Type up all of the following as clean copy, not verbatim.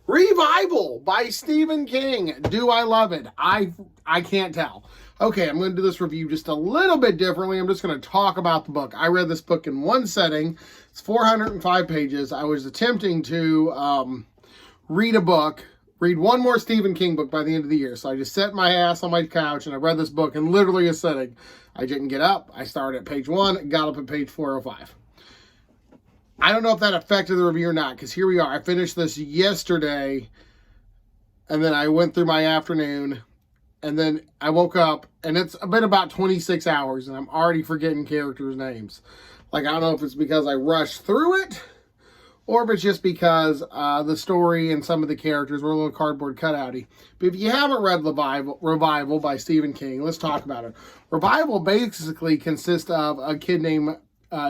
Revival by Stephen King. Do I love it? I can't tell. Okay, I'm going to do this review just a little bit differently. I'm just going to talk about the book. I read this book in one setting. It's 405 pages. I was attempting to read one more Stephen King book by the end of the year. So I just set my ass on my couch and I read this book in literally a setting. I didn't get up. I started at page 1, got up at page 405. I don't know if that affected the review or not, because here we are. I finished this yesterday, and then I went through my afternoon, and then I woke up, and it's been about 26 hours, and I'm already forgetting characters' names. Like, I don't know if it's because I rushed through it, or if it's just because the story and some of the characters were a little cardboard cutouty. But if you haven't read Revival by Stephen King, let's talk about it. Revival basically consists of a kid named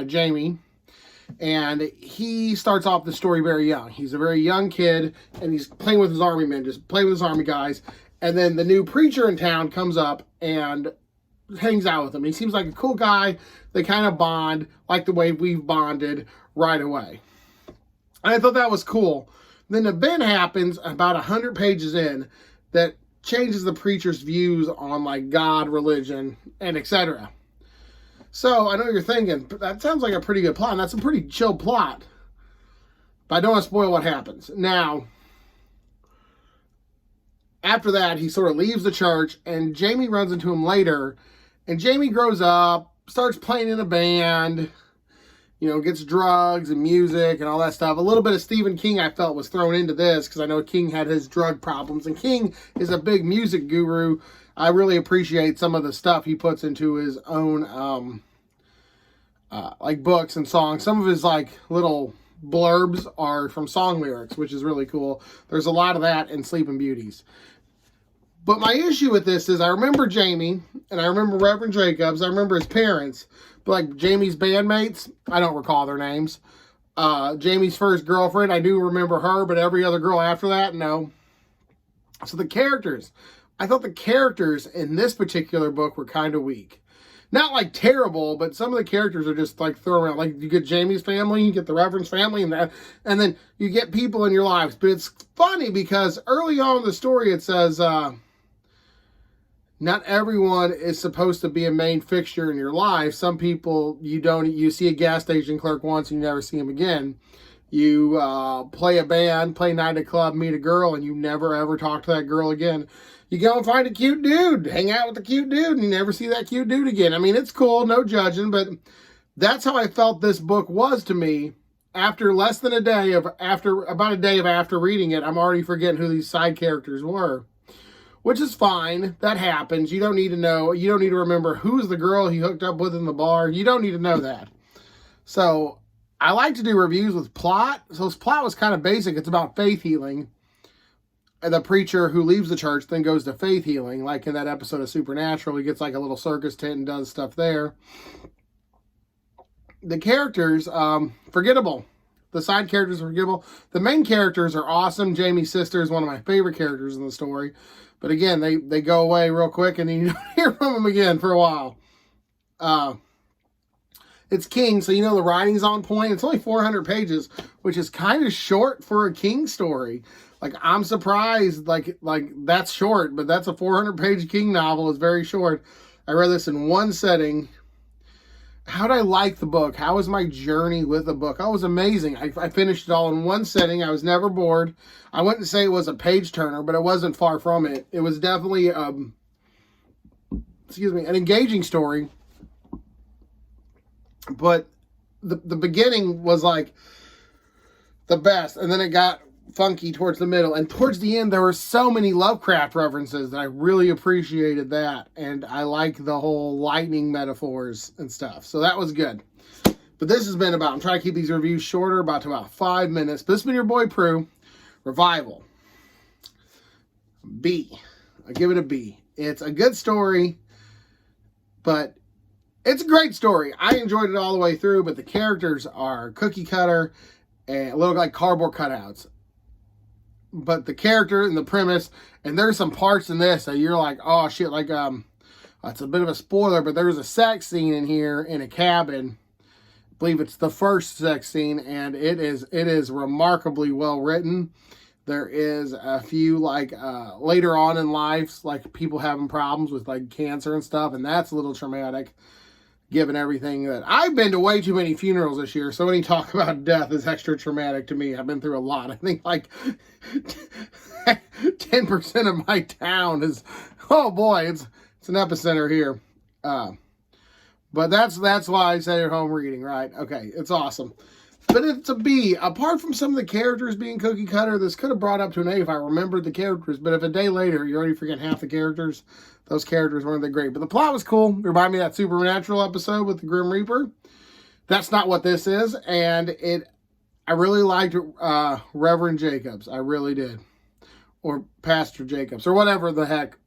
Jamie, and he starts off the story very young. He's a very young kid, and he's playing with his army men, just playing with his army guys. And then the new preacher in town comes up and hangs out with him. He seems like a cool guy. They kind of bond like the way we've bonded right away. And I thought that was cool. Then an event happens about 100 pages in that changes the preacher's views on like God, religion, and etc. So, I know you're thinking, that sounds like a pretty good plot, and that's a pretty chill plot. But I don't want to spoil what happens. Now, after that, he sort of leaves the church, and Jamie runs into him later, and Jamie grows up, starts playing in a band, gets drugs and music and all that stuff. A little bit of Stephen King, I felt, was thrown into this, because I know King had his drug problems, and King is a big music guru. I really appreciate some of the stuff he puts into his own, like books and songs. Some of his like little blurbs are from song lyrics, which is really cool. There's a lot of that in Sleeping Beauties. But my issue with this is I remember Jamie, and I remember Reverend Jacobs. I remember his parents, but like Jamie's bandmates, I don't recall their names. Jamie's first girlfriend, I do remember her, but every other girl after that, no. So the characters. I thought the characters in this particular book were kind of weak. Not like terrible, but some of the characters are just like thrown around. Like you get Jamie's family, you get the Reverend's family, and then you get people in your lives. But it's funny because early on in the story it says not everyone is supposed to be a main fixture in your life. Some people you see a gas station clerk once and you never see him again. You play a band, play night at a club, meet a girl, and you never ever talk to that girl again. You go and find a cute dude, hang out with a cute dude, and you never see that cute dude again. I mean, it's cool, no judging, but that's how I felt this book was to me. After less than about a day of after reading it, I'm already forgetting who these side characters were. Which is fine. That happens. You don't need to know. You don't need to remember who's the girl he hooked up with in the bar. You don't need to know that. So, I like to do reviews with plot. So this plot was kind of basic. It's about faith healing. And the preacher who leaves the church then goes to faith healing. Like in that episode of Supernatural, he gets like a little circus tent and does stuff there. The characters, forgettable. The side characters are forgettable. The main characters are awesome. Jamie's sister is one of my favorite characters in the story. But again, they go away real quick and then you don't hear from them again for a while. It's King, so the writing's on point. It's only 400 pages, which is kind of short for a King story. Like, I'm surprised, like that's short, but that's a 400-page King novel. It's very short. I read this in one setting. How did I like the book? How was my journey with the book? Oh, it was amazing. I finished it all in one setting. I was never bored. I wouldn't say it was a page-turner, but it wasn't far from it. It was definitely, an engaging story. But the beginning was like the best, and then it got funky towards the middle, and towards the end there were so many Lovecraft references that I really appreciated that, and I like the whole lightning metaphors and stuff, so that was good. But this has been I'm trying to keep these reviews shorter, about 5 minutes, but this has been your boy Prue. Revival. B. I give it a B. It's a good story, but it's a great story. I enjoyed it all the way through, but the characters are cookie cutter and a little like cardboard cutouts. But the character and the premise, and there's some parts in this that you're like, oh shit, like it's a bit of a spoiler, but there's a sex scene in here in a cabin. I believe it's the first sex scene, and it is remarkably well written. There is a few like later on in life, like people having problems with like cancer and stuff, and that's a little traumatic given everything that I've been to way too many funerals this year. So any talk about death is extra traumatic to me. I've been through a lot. I think like 10% of my town is, oh boy, it's an epicenter here. But that's why I say you're home reading, right? Okay, it's awesome. But it's a B. Apart from some of the characters being cookie cutter, this could have brought up to an A if I remembered the characters. But if a day later you already forget half the characters, those characters weren't that great. But the plot was cool. Remind me of that Supernatural episode with the Grim Reaper. That's not what this is. And I really liked Reverend Jacobs. I really did. Or Pastor Jacobs. Or whatever the heck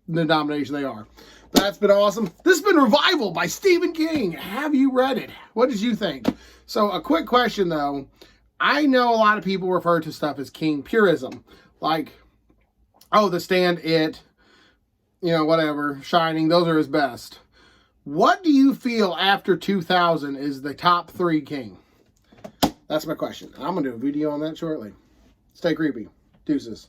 the denomination they are. That's been awesome. This has been Revival by Stephen King. Have you read it? What did you think? So a quick question though. I know a lot of people refer to stuff as King purism. Like, oh, The Stand, It, whatever, Shining, those are his best. What do you feel after 2000 is the top 3 King? That's my question. I'm going to do a video on that shortly. Stay creepy. Deuces.